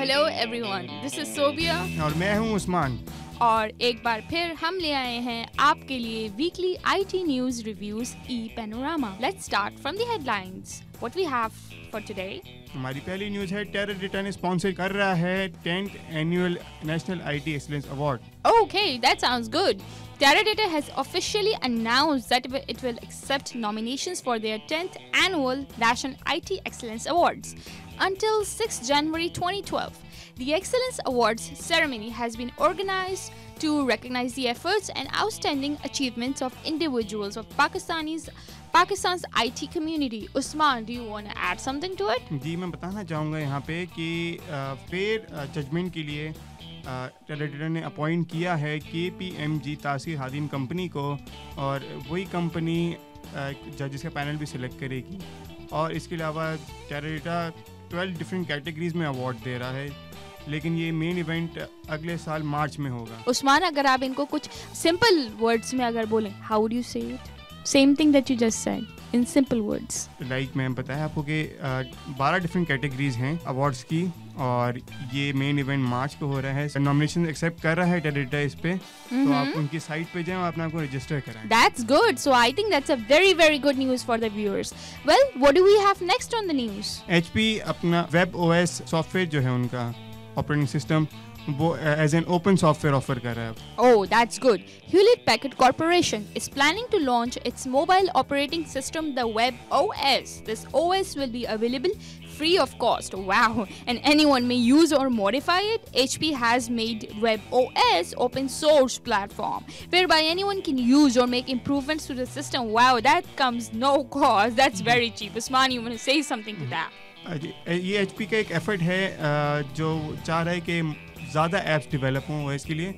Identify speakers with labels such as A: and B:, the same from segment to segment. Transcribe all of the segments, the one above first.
A: Hello everyone, this is Sobia
B: और मैं हूं उस्मान।
A: और एक बार फिर हम ले आए हैं आपके लिए weekly IT news reviews E Panorama. Let's start from the headlines. What we have for today?
B: हमारी पहली न्यूज़ है टेराडेटा ने स्पॉन्सर कर रहा है 10th annual national IT excellence award.
A: Okay, that sounds good. Teradata has officially announced that it will accept nominations for their 10th annual National IT Excellence Awards until 6 January 2012. The Excellence Awards ceremony has been organized to recognize the efforts and outstanding achievements of individuals of Pakistan's IT community. Usman, do you want to add something to it?
B: जी, मैं बताना चाहूँगा यहाँ पे कि fair judgement के लिए टेराडेटा ने appoint किया है KPMG तासीर हादीन कंपनी को, और वही कंपनी जजेस का पैनल भी सिलेक्ट करेगी। और इसके अलावा टेराडेटा 12 डिफरेंट कैटेगरीज में अवार्ड दे रहा है, लेकिन ये मेन इवेंट अगले साल मार्च में होगा।
A: उस्मान, अगर आप इनको कुछ सिंपल वर्ड्स में अगर बोलें, हाउ वुड यू से it? Same thing that you just said in simple words.
B: Like मैं बताया आपको कि 12 डिफरेंट कैटेगरीज हैं अवार्ड्स की, और ये मेन इवेंट मार्च को हो रहा है। नॉमिनेशन एक्सेप्ट कर रहा है टेराडेटा इस पे, तो आप उनकी साइट पे जाएं और अपना को रजिस्टर कराएं।
A: That's good. So I think that's a very very good news for the viewers. Well, what do we have next on the news?
B: HP अपना वेब OS सॉफ्टवेयर जो है उनका ऑपरेटिंग सिस्टम वो as an open software offer कर रहा है।
A: Oh, that's good. Hewlett Packard Corporation is planning to launch its mobile operating system, the Web OS. This OS will be available free of cost. Wow. And anyone may use or modify it. HP has made Web OS open source platform whereby anyone can use or make improvements to the system. Wow, that comes no cost. That's very cheap. Usman, you want to say something to that?
B: ये HP का एक effort है जो चाह रहा है कि ज़्यादा ऐप्स डेवलप हों OS के लिए।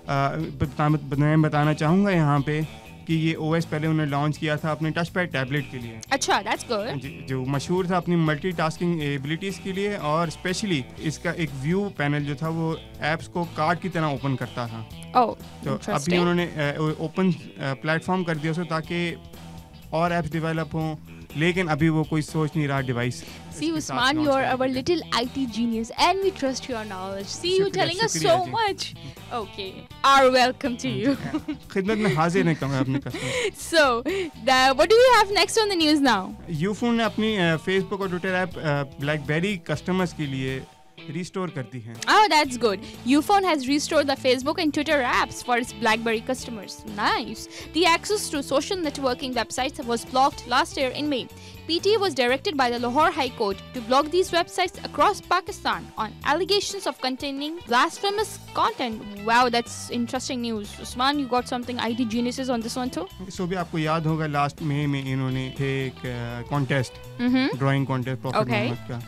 B: मैं बताना चाहूँगा यहाँ पे कि ये OS पहले उन्होंने लॉन्च किया था अपने टच पैड टैबलेट के लिए।
A: अच्छा, that's good.
B: जो मशहूर था अपनी मल्टीटास्किंग एबिलिटीज़ के लिए, और स्पेशली इसका एक व्यू पैनल जो था वो ऐप्स को कार्ड की तरह ओपन करता था।
A: Oh,
B: तो अभी उन्होंने ओपन प्लेटफॉर्म कर दिया उसको ताकि और ऐप्स डेवलप हों, लेकिन अभी वो कोई सोच नहीं रहा device.
A: See, Usman, you are our little IT genius and we trust your knowledge. See, you telling us so much. Okay, our welcome to you.
B: खिदमत में हाजिर नहीं कहूँगा अपने customer.
A: So, what do we have next on the news now?
B: Ufone ने अपनी Facebook और Twitter app blackberry customers के लिए रिस्टोर कर दी है।
A: Oh, that's good. Ufone has restored the Facebook and Twitter apps for its BlackBerry customers. Nice. The access to social networking websites was blocked last year in May. PTA was directed by the Lahore High Court to block these websites across Pakistan on allegations of containing blasphemous content. Wow, that's interesting news. Usman, you got something IT geniuses on this one too?
B: सो भी आपको याद होगा last मई में इन्होंने एक contest, drawing contest prophet Muhammad का,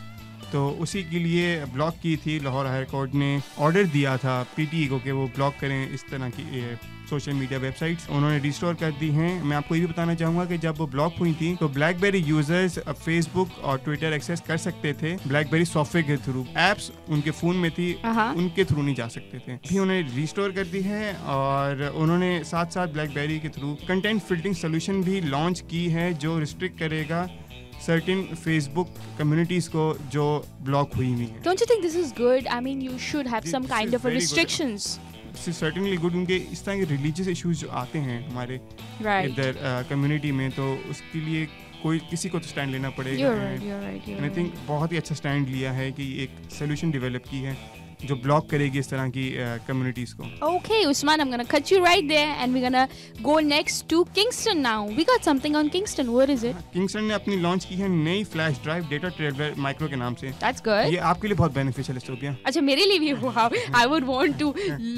B: तो उसी के लिए ब्लॉक की थी। लाहौर हाई कोर्ट ने ऑर्डर दिया था PTE को कि वो ब्लॉक करें इस तरह की सोशल मीडिया वेबसाइट्स। उन्होंने रिस्टोर कर दी हैं। मैं आपको ये भी बताना चाहूँगा कि जब वो ब्लॉक हुई थी तो ब्लैकबेरी यूजर्स फेसबुक और ट्विटर एक्सेस कर सकते थे ब्लैकबेरी सॉफ्टवेयर के थ्रू। एप्स उनके फ़ोन में थी, उनके थ्रू नहीं जा सकते थे। भी उन्होंने रिस्टोर कर दी है, और उन्होंने साथ साथ ब्लैकबेरी के थ्रू कंटेंट फिल्टरिंग सोल्यूशन भी लॉन्च की है जो रिस्ट्रिक्ट करेगा certain Facebook communities को जो ब्लॉक हुई हुई है।
A: Don't you think this is good? I mean, you should have some kind of a restrictions.
B: This is certainly good. उनके इस तरह के रिलीजियस इश्यूज जो आते हैं हमारे इधर कम्युनिटी में, तो उसके लिए कोई किसी को तो स्टैंड लेना पड़ेगा।
A: You're right.
B: I think बहुत ही अच्छा स्टैंड लिया है कि एक सोल्यूशन डेवलप की है जो ब्लॉक करेगी इस तरह की कम्युनिटीज को।
A: Okay, Usman, I'm gonna cut you right there, and we're gonna go next to Kingston now. We got something on Kingston. What is it?
B: Kingston ने अपनी लॉन्च की है नई flash drive data traveller micro के नाम से।
A: That's good.
B: ये आपके लिए बहुत बेनिफिशियल है सोबिया।
A: अच्छा, मेरे लिए भी wow. I would want to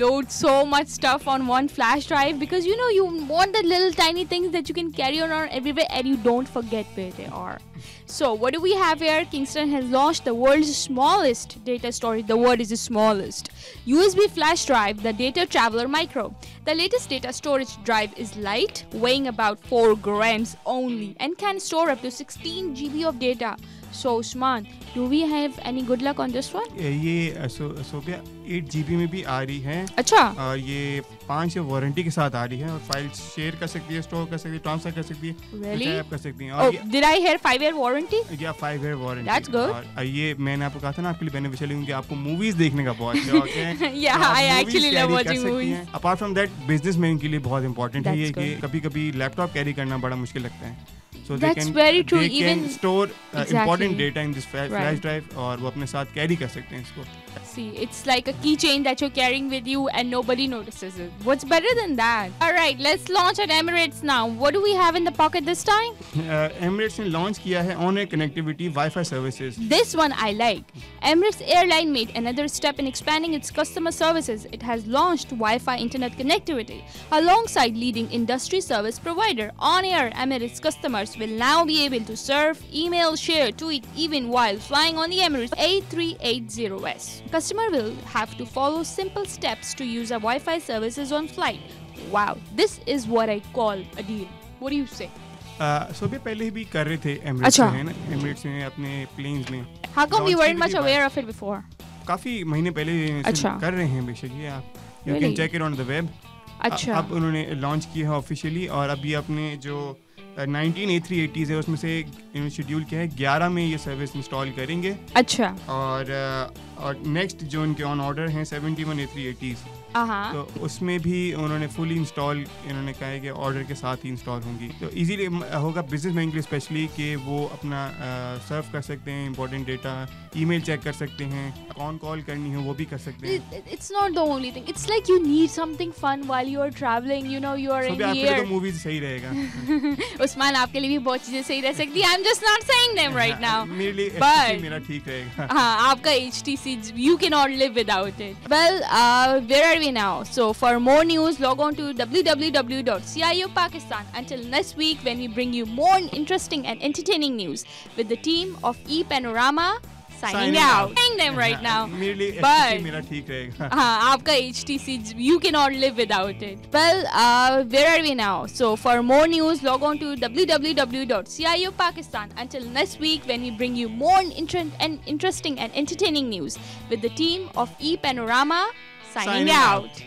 A: load so much stuff on one flash drive because you know you want the little tiny things that you can carry around everywhere and you don't forget where they are. So what do we have here? Kingston has launched the world's smallest data storage. The word is the smallest USB flash drive, the Data Traveler Micro. The latest data storage drive is light, weighing about 4 grams only, and can store up to 16 GB of data. So Usman, do we have any good luck on this one?
B: ये Sophia 8 GB में भी आ रही है
A: अच्छा।
B: और ये 5 year warranty के साथ आ रही है और फाइल्स शेयर कर सकती है, स्टोर कर सकती है, ट्रांसफर कर सकती है,
A: Really?
B: आप कर सकती हैं।
A: Oh, did I hear 5-year warranty?
B: या 5 year वारंटी।
A: That's good.
B: और ये मैंने आपको कहा था ना आपके लिए बेनिफिशियल है क्योंकि आपको मूवीज देखने का बहुत शौक है।
A: Yeah, I actually love watching movies.
B: Apart from that businessman के लिए बहुत इंपॉर्टेंट है ये
A: That's
B: कि कभी-कभी लैपटॉप कैरी करना बड़ा मुश्किल लगता है। So
A: That's very true.
B: They
A: Even
B: can store
A: Exactly.
B: important data in this flash
A: Right.
B: drive और वो अपने साथ कैरी कर सकते हैं इसको।
A: see, it's like a keychain that you're carrying with you and nobody notices it. What's better than that? All right, let's launch at Emirates now. What do we have in the pocket this time?
B: Emirates ने launch किया है on-air connectivity Wi-Fi services।
A: This one I like. Emirates Airline made another step in expanding its customer services. It has launched Wi-Fi internet connectivity alongside leading industry service provider. On-air Emirates customers will now be able to surf, email, share, tweet even while flying on the Emirates A380S. Customer will have to follow simple steps to use a Wi-Fi services on flight. Wow, this is what I call a deal. What do you say?
B: Sophia पहले भी कर रहे थे Emirates
A: अच्छा।
B: में, है ना, Emirates में अपने प्लेन्स में।
A: How come we
B: Launch
A: weren't
B: की
A: much
B: भी
A: aware of it before?
B: काफी महीने पहले से
A: अच्छा।
B: कर रहे हैं बेशक ये आप you
A: Really?
B: Can check it on the web.
A: अच्छा।
B: अब उन्होंने लॉन्च किया है ऑफिशियली और अभी अपने जो 19 A380s है उसमें से इन्होंने शेड्यूल किया है 11 में ये सर्विस इंस्टॉल करेंगे
A: अच्छा।
B: और नेक्स्ट जो उनके ऑन ऑर्डर हैं 71 A380s तो उसमें भी उन्होंने फुली इंस्टॉल इन्होंने कहा है कि ऑर्डर के साथ ही इंस्टॉल होंगी तो इजीली होगा बिजनेसमैन के लिए स्पेशली कि वो अपना सर्व कर सकते हैं इंपॉर्टेंट डेटा ईमेल चेक कर सकते हैं कौन कॉल करनी हो वो भी कर सकते हैं
A: It's not the only thing. It's like you need something fun while you are traveling. You know, you are in the
B: आपके लिए
A: air.
B: तो मूवीज सही रहेगा
A: उस्मान आपके लिए भी बहुत चीजें सही रह सकती है. I'm just not saying them right now.
B: मेरे लिए
A: But-
B: HTC मेरा ठीक रहेगा
A: हाँ, आपका HTC, you cannot live without it. Well, where are we now? So for more news, log on to www.CIO Pakistan. Until next week, when we bring you more interesting and entertaining news with the team of ePanorama signing out. Saying them right now.
B: मेरे लिए
A: But-
B: HTC मेरा ठीक रहेगा
A: हाँ, आपका HTC, you cannot live without it. Well, where are we now? So for more news, log on to www.CIO Pakistan. Until next week, when we bring you more interesting and entertaining news with the team of ePanorama signing out.